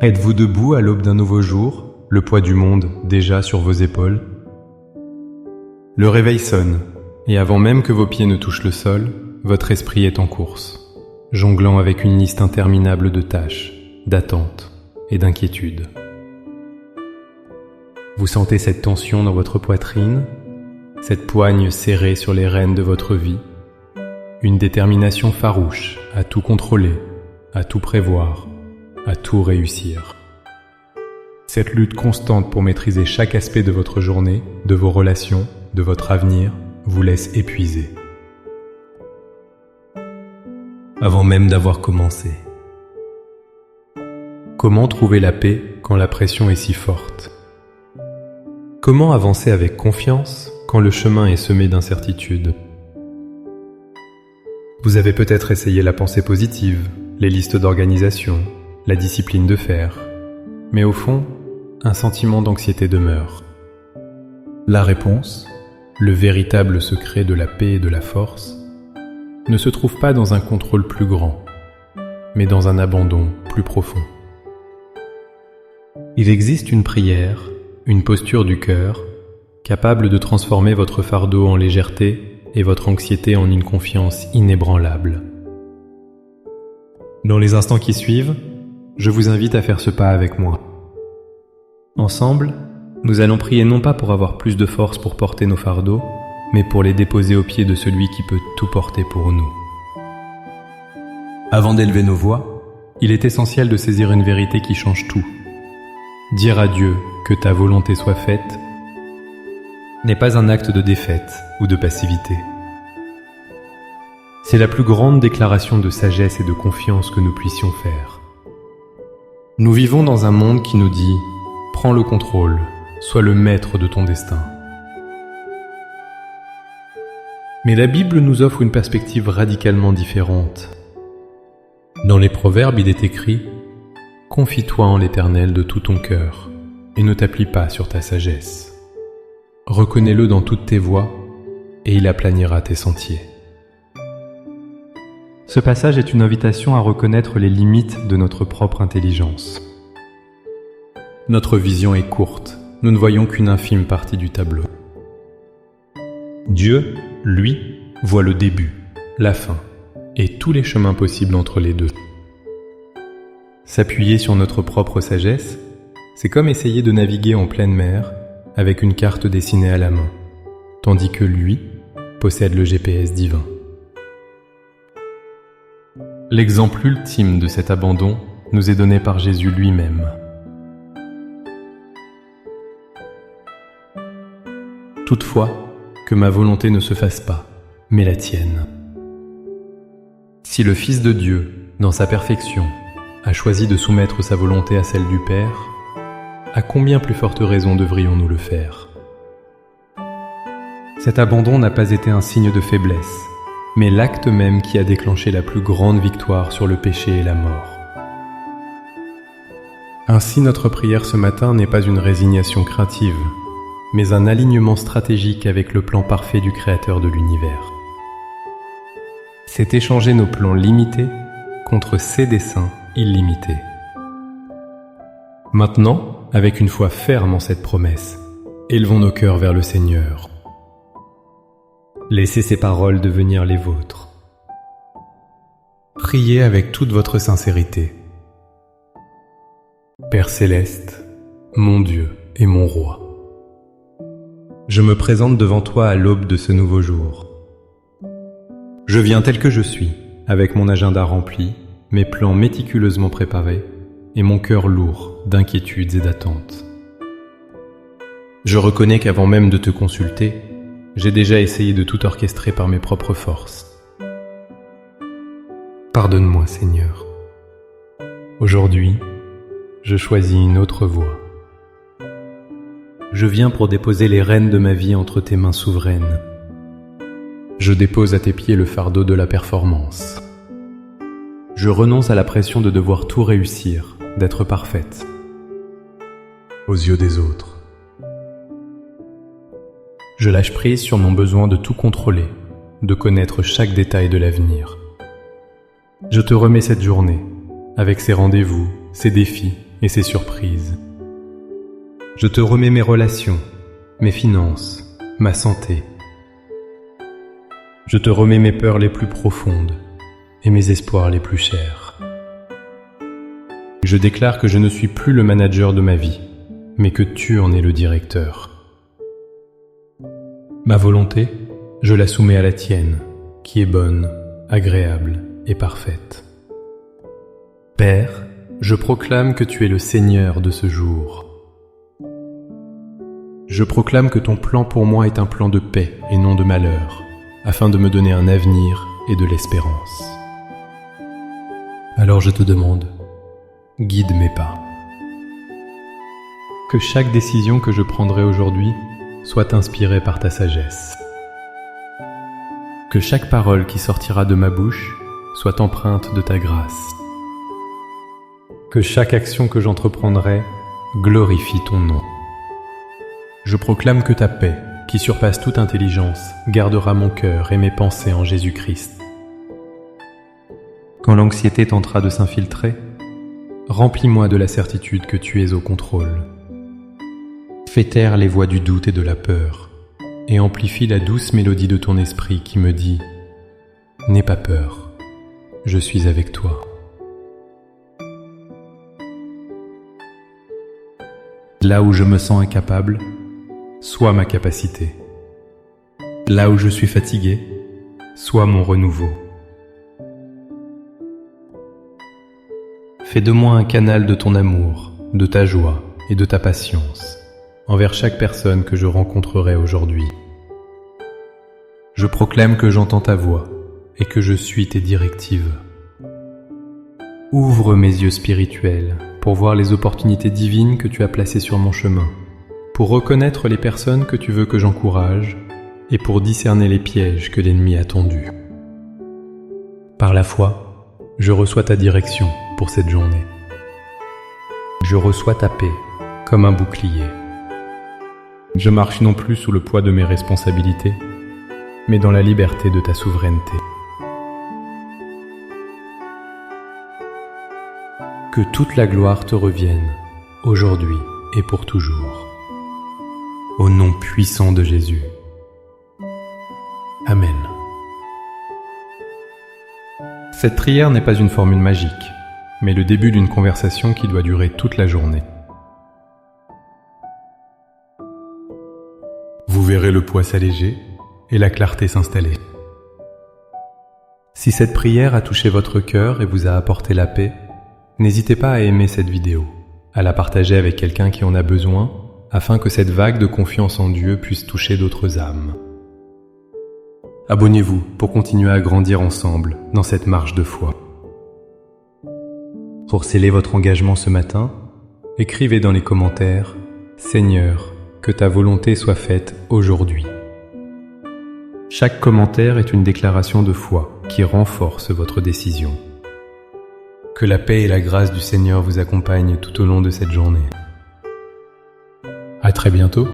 Êtes-vous debout à l'aube d'un nouveau jour, le poids du monde déjà sur vos épaules? Le réveil sonne, et avant même que vos pieds ne touchent le sol, votre esprit est en course, jonglant avec une liste interminable de tâches, d'attentes et d'inquiétudes. Vous sentez cette tension dans votre poitrine, cette poigne serrée sur les rênes de votre vie, une détermination farouche à tout contrôler, à tout prévoir, à tout réussir. Cette lutte constante pour maîtriser chaque aspect de votre journée, de vos relations, de votre avenir, vous laisse épuisé. Avant même d'avoir commencé. Comment trouver la paix quand la pression est si forte? Comment avancer avec confiance quand le chemin est semé d'incertitudes? Vous avez peut-être essayé la pensée positive, les listes d'organisation, la discipline de faire, mais au fond, un sentiment d'anxiété demeure. La réponse, le véritable secret de la paix et de la force, ne se trouve pas dans un contrôle plus grand, mais dans un abandon plus profond. Il existe une prière, une posture du cœur, capable de transformer votre fardeau en légèreté et votre anxiété en une confiance inébranlable. Dans les instants qui suivent, je vous invite à faire ce pas avec moi. Ensemble, nous allons prier non pas pour avoir plus de force pour porter nos fardeaux, mais pour les déposer aux pieds de celui qui peut tout porter pour nous. Avant d'élever nos voix, il est essentiel de saisir une vérité qui change tout. Dire à Dieu que ta volonté soit faite n'est pas un acte de défaite ou de passivité. C'est la plus grande déclaration de sagesse et de confiance que nous puissions faire. Nous vivons dans un monde qui nous dit « Prends le contrôle, sois le maître de ton destin ». Mais la Bible nous offre une perspective radicalement différente. Dans les Proverbes, il est écrit « Confie-toi en l'Éternel de tout ton cœur et ne t'appuie pas sur ta sagesse. Reconnais-le dans toutes tes voies et il aplanira tes sentiers. » Ce passage est une invitation à reconnaître les limites de notre propre intelligence. Notre vision est courte, nous ne voyons qu'une infime partie du tableau. Dieu, lui, voit le début, la fin et tous les chemins possibles entre les deux. S'appuyer sur notre propre sagesse, c'est comme essayer de naviguer en pleine mer avec une carte dessinée à la main, tandis que lui possède le GPS divin. L'exemple ultime de cet abandon nous est donné par Jésus lui-même. Toutefois, que ma volonté ne se fasse pas, mais la tienne. Si le Fils de Dieu, dans sa perfection, a choisi de soumettre sa volonté à celle du Père, à combien plus forte raison devrions-nous le faire? Cet abandon n'a pas été un signe de faiblesse, mais l'acte même qui a déclenché la plus grande victoire sur le péché et la mort. Ainsi, notre prière ce matin n'est pas une résignation craintive, mais un alignement stratégique avec le plan parfait du Créateur de l'univers. C'est échanger nos plans limités contre ses desseins illimités. Maintenant, avec une foi ferme en cette promesse, élevons nos cœurs vers le Seigneur. Laissez ces paroles devenir les vôtres. Priez avec toute votre sincérité. Père céleste, mon Dieu et mon Roi, je me présente devant toi à l'aube de ce nouveau jour. Je viens tel que je suis, avec mon agenda rempli, mes plans méticuleusement préparés et mon cœur lourd d'inquiétudes et d'attentes. Je reconnais qu'avant même de te consulter, j'ai déjà essayé de tout orchestrer par mes propres forces. Pardonne-moi, Seigneur. Aujourd'hui, je choisis une autre voie. Je viens pour déposer les rênes de ma vie entre tes mains souveraines. Je dépose à tes pieds le fardeau de la performance. Je renonce à la pression de devoir tout réussir, d'être parfaite, aux yeux des autres. Je lâche prise sur mon besoin de tout contrôler, de connaître chaque détail de l'avenir. Je te remets cette journée, avec ses rendez-vous, ses défis et ses surprises. Je te remets mes relations, mes finances, ma santé. Je te remets mes peurs les plus profondes et mes espoirs les plus chers. Je déclare que je ne suis plus le manager de ma vie, mais que tu en es le directeur. Ma volonté, je la soumets à la tienne, qui est bonne, agréable et parfaite. Père, je proclame que tu es le Seigneur de ce jour. Je proclame que ton plan pour moi est un plan de paix et non de malheur, afin de me donner un avenir et de l'espérance. Alors je te demande, guide mes pas. Que chaque décision que je prendrai aujourd'hui soit inspirée par ta sagesse. Que chaque parole qui sortira de ma bouche soit empreinte de ta grâce. Que chaque action que j'entreprendrai glorifie ton nom. Je proclame que ta paix, qui surpasse toute intelligence, gardera mon cœur et mes pensées en Jésus-Christ. Quand l'anxiété tentera de s'infiltrer, remplis-moi de la certitude que tu es au contrôle. Fais taire les voix du doute et de la peur, et amplifie la douce mélodie de ton esprit qui me dit « N'aie pas peur, je suis avec toi ». Là où je me sens incapable, sois ma capacité. Là où je suis fatigué, sois mon renouveau. Fais de moi un canal de ton amour, de ta joie et de ta patience envers chaque personne que je rencontrerai aujourd'hui. Je proclame que j'entends ta voix et que je suis tes directives. Ouvre mes yeux spirituels pour voir les opportunités divines que tu as placées sur mon chemin, pour reconnaître les personnes que tu veux que j'encourage et pour discerner les pièges que l'ennemi a tendus. Par la foi, je reçois ta direction pour cette journée. Je reçois ta paix comme un bouclier. Je marche non plus sous le poids de mes responsabilités, mais dans la liberté de ta souveraineté. Que toute la gloire te revienne, aujourd'hui et pour toujours. Au nom puissant de Jésus. Amen. Cette prière n'est pas une formule magique, mais le début d'une conversation qui doit durer toute la journée. Vous verrez le poids s'alléger et la clarté s'installer. Si cette prière a touché votre cœur et vous a apporté la paix, n'hésitez pas à aimer cette vidéo, à la partager avec quelqu'un qui en a besoin, afin que cette vague de confiance en Dieu puisse toucher d'autres âmes. Abonnez-vous pour continuer à grandir ensemble dans cette marche de foi. Pour sceller votre engagement ce matin, écrivez dans les commentaires « Seigneur, que ta volonté soit faite aujourd'hui ». Chaque commentaire est une déclaration de foi qui renforce votre décision. Que la paix et la grâce du Seigneur vous accompagnent tout au long de cette journée. À très bientôt.